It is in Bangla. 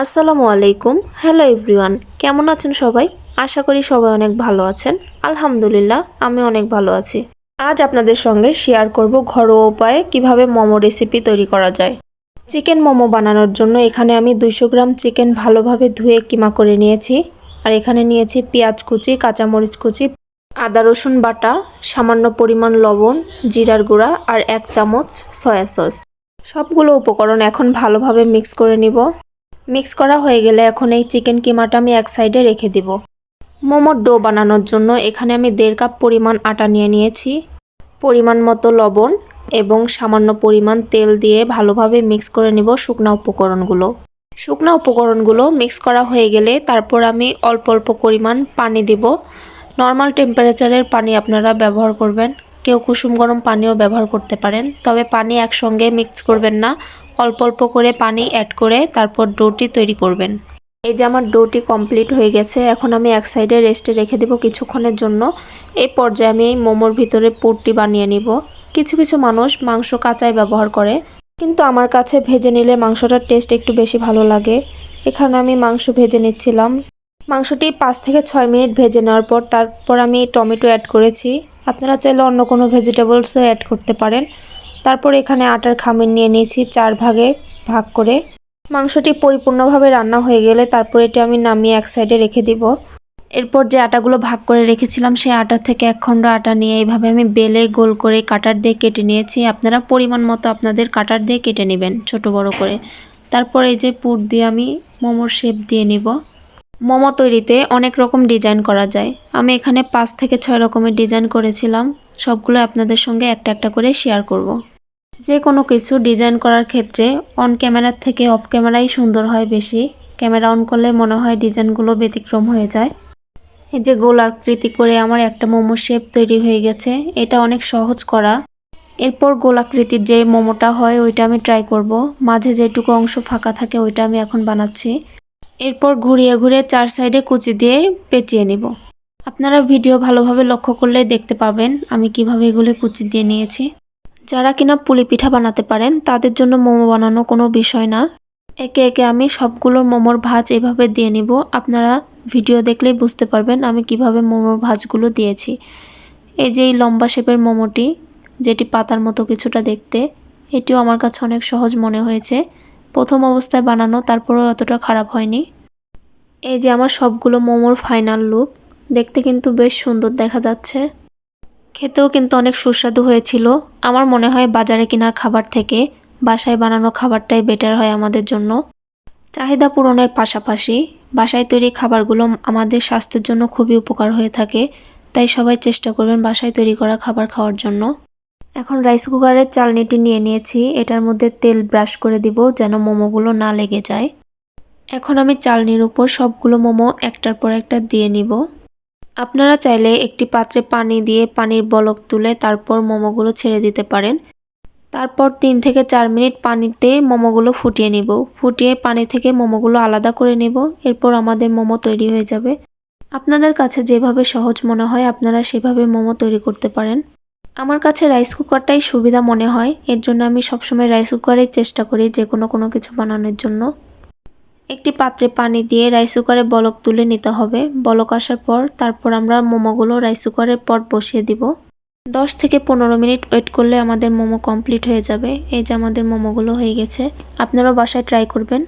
আসসালামু আলাইকুম। হ্যালো এভরিওয়ান, কেমন আছেন সবাই? আশা করি সবাই অনেক ভালো আছেন। আলহামদুলিল্লাহ, আমি অনেক ভালো আছি। আজ আপনাদের সঙ্গে শেয়ার করব ঘরোয়া উপায়ে কিভাবে মোমো রেসিপি তৈরি করা যায়। চিকেন মোমো বানানোর জন্য এখানে আমি 200 গ্রাম চিকেন ভালোভাবে ধুয়ে কিমা করে নিয়েছি। আর এখানে নিয়েছি পেঁয়াজ কুচি, কাঁচামরিচ কুচি, আদা রসুন বাটা, সামান্য পরিমাণ লবণ, জিরার গুঁড়া আর 1 চামচ সয়া সস। সবগুলো উপকরণ এখন ভালোভাবে মিক্স করে নিব। মিক্স করা হয়ে গেলে এখন এই চিকেন কিমাটা আমি এক সাইডে রেখে দিব। মোমোর ডো বানানোর জন্য এখানে আমি 1.5 কাপ পরিমাণ আটা নিয়ে নিয়েছি। পরিমাণ মতো লবণ এবং সামান্য পরিমাণ তেল দিয়ে ভালোভাবে মিক্স করে নিব শুকনো উপকরণগুলো মিক্স করা হয়ে গেলে তারপর আমি অল্প অল্প পরিমাণ পানি দিব। নর্মাল টেম্পারেচারের পানি আপনারা ব্যবহার করবেন, কেউ কুসুম গরম পানিও ব্যবহার করতে পারেন, তবে পানি একসঙ্গে মিক্স করবেন না, অল্প অল্প করে পানি অ্যাড করে তারপর ডোটি তৈরি করবেন। এই যে আমার ডোটি কমপ্লিট হয়ে গেছে, এখন আমি এক সাইডে রেস্টে রেখে দেব কিছুক্ষণের জন্য। এই পর্যায়ে আমি এই মোমোর ভিতরে পুরটি বানিয়ে নিব। কিছু কিছু মানুষ মাংস কাঁচাই ব্যবহার করে, কিন্তু আমার কাছে ভেজে নিলে মাংসটার টেস্ট একটু বেশি ভালো লাগে। এখানে আমি মাংস ভেজে নিচ্ছিলাম। মাংসটি 5 থেকে 6 মিনিট ভেজে নেওয়ার পর তারপর আমি টমেটো অ্যাড করেছি। আপনারা চাইলে অন্য কোনো ভেজিটেবলসও অ্যাড করতে পারেন। তারপর এখানে আটার খামির নিয়ে নিয়েছি 4 ভাগে ভাগ করে। মাংসটি পরিপূর্ণভাবে রান্না হয়ে গেলে তারপর এটি আমি নামিয়ে এক সাইডে রেখে দিব। এরপর যে আটাগুলো ভাগ করে রেখেছিলাম সেই আটা থেকে 1 খণ্ড আটা নিয়ে এইভাবে আমি বেলে গোল করে কাটার দিয়ে কেটে নিয়েছি। আপনারা পরিমাণ মতো আপনাদের কাটার দিয়ে কেটে নেবেন ছোট বড় করে। তারপর এই যে পুর দিয়ে আমি মোমোর শেপ দিয়ে নিব। মোমো তৈরিতে অনেক রকম ডিজাইন করা যায়। আমি এখানে 5 থেকে 6 রকমের ডিজাইন করেছিলাম। সবগুলো আপনাদের সঙ্গে একটা একটা করে শেয়ার করব। যে কোনো কিছু ডিজাইন করার ক্ষেত্রে অন ক্যামেরার থেকে অফ ক্যামেরাই সুন্দর হয় বেশি। ক্যামেরা অন করলে মনে হয় ডিজাইনগুলো ব্যতিক্রম হয়ে যায়। এই যে গোল আকৃতি করে আমার একটা মোমো শেপ তৈরি হয়ে গেছে। এটা অনেক সহজ করা। এরপর গোল আকৃতির যে মোমোটা হয় ওইটা আমি ট্রাই করব। মাঝে যেটুকু অংশ ফাঁকা থাকে ওইটা আমি এখন বানাচ্ছি। এরপর ঘুরিয়ে ঘুরিয়ে 4 সাইডে কুচি দিয়ে পেঁচিয়ে নিব। আপনারা ভিডিও ভালোভাবে লক্ষ্য করলে দেখতে পাবেন আমি কিভাবে এগুলো কুচি দিয়ে নিয়েছি। যারা কিনা পুলি পিঠা বানাতে পারেন তাদের জন্য মোমো বানানো কোনো বিষয় না। একে একে আমি সবগুলোর মোমোর ভাঁজ এভাবে দিয়ে নিব। আপনারা ভিডিও দেখলেই বুঝতে পারবেন আমি কিভাবে মোমোর ভাঁজগুলো দিয়েছি। এই যে এই লম্বা শেপের মোমোটি, যেটি পাতার মতো কিছুটা দেখতে, এটিও আমার কাছে অনেক সহজ মনে হয়েছে। প্রথম অবস্থায় বানানো, তারপরেও অতটা খারাপ হয়নি। এই যে আমার সবগুলো মোমোর ফাইনাল লুক, দেখতে কিন্তু বেশ সুন্দর দেখা যাচ্ছে। খেতেও কিন্তু অনেক সুস্বাদু হয়েছিল। আমার মনে হয় বাজারে কেনার খাবার থেকে বাসায় বানানো খাবারটাই বেটার হয় আমাদের জন্য। চাহিদা পূরণের পাশাপাশি বাসায় তৈরি খাবারগুলো আমাদের স্বাস্থ্যের জন্য খুবই উপকার হয়ে থাকে। তাই সবাই চেষ্টা করবেন বাসায় তৈরি করা খাবার খাওয়ার জন্য। এখন রাইস কুকারের চালনিটি নিয়ে নিয়েছি, এটার মধ্যে তেল ব্রাশ করে দিব যেন মোমোগুলো না লেগে যায়। এখন আমি চালনির উপর সবগুলো মোমো একটার পর একটা দিয়ে নিব। আপনারা চাইলে একটি পাত্রে পানি দিয়ে পানির বলক তুলে তারপর মোমোগুলো ছেড়ে দিতে পারেন। তারপর 3 থেকে 4 মিনিট পানিতে মোমোগুলো ফুটিয়ে নিব। ফুটিয়ে পানি থেকে মোমোগুলো আলাদা করে নেব। এরপর আমাদের মোমো তৈরি হয়ে যাবে। আপনাদের কাছে যেভাবে সহজ মনে হয় আপনারা সেভাবে মোমো তৈরি করতে পারেন। আমার কাছে রাইস কুকারটাই সুবিধা মনে হয়, এর জন্য আমি সবসময় রাইস কুকারেই চেষ্টা করি যে কোনো কিছু বানানোর জন্য। একটি পাত্রে পানি দিয়ে রাইস কুকারে বলক তুলে নিতে হবে। বলক আসার পর তারপর আমরা মোমোগুলো রাইস কুকারের পর বসিয়ে দিব। 10 থেকে 15 মিনিট ওয়েট করলে আমাদের মোমো কমপ্লিট হয়ে যাবে। এই যে আমাদের মোমোগুলো হয়ে গেছে। আপনারাও বাসায় ট্রাই করবেন।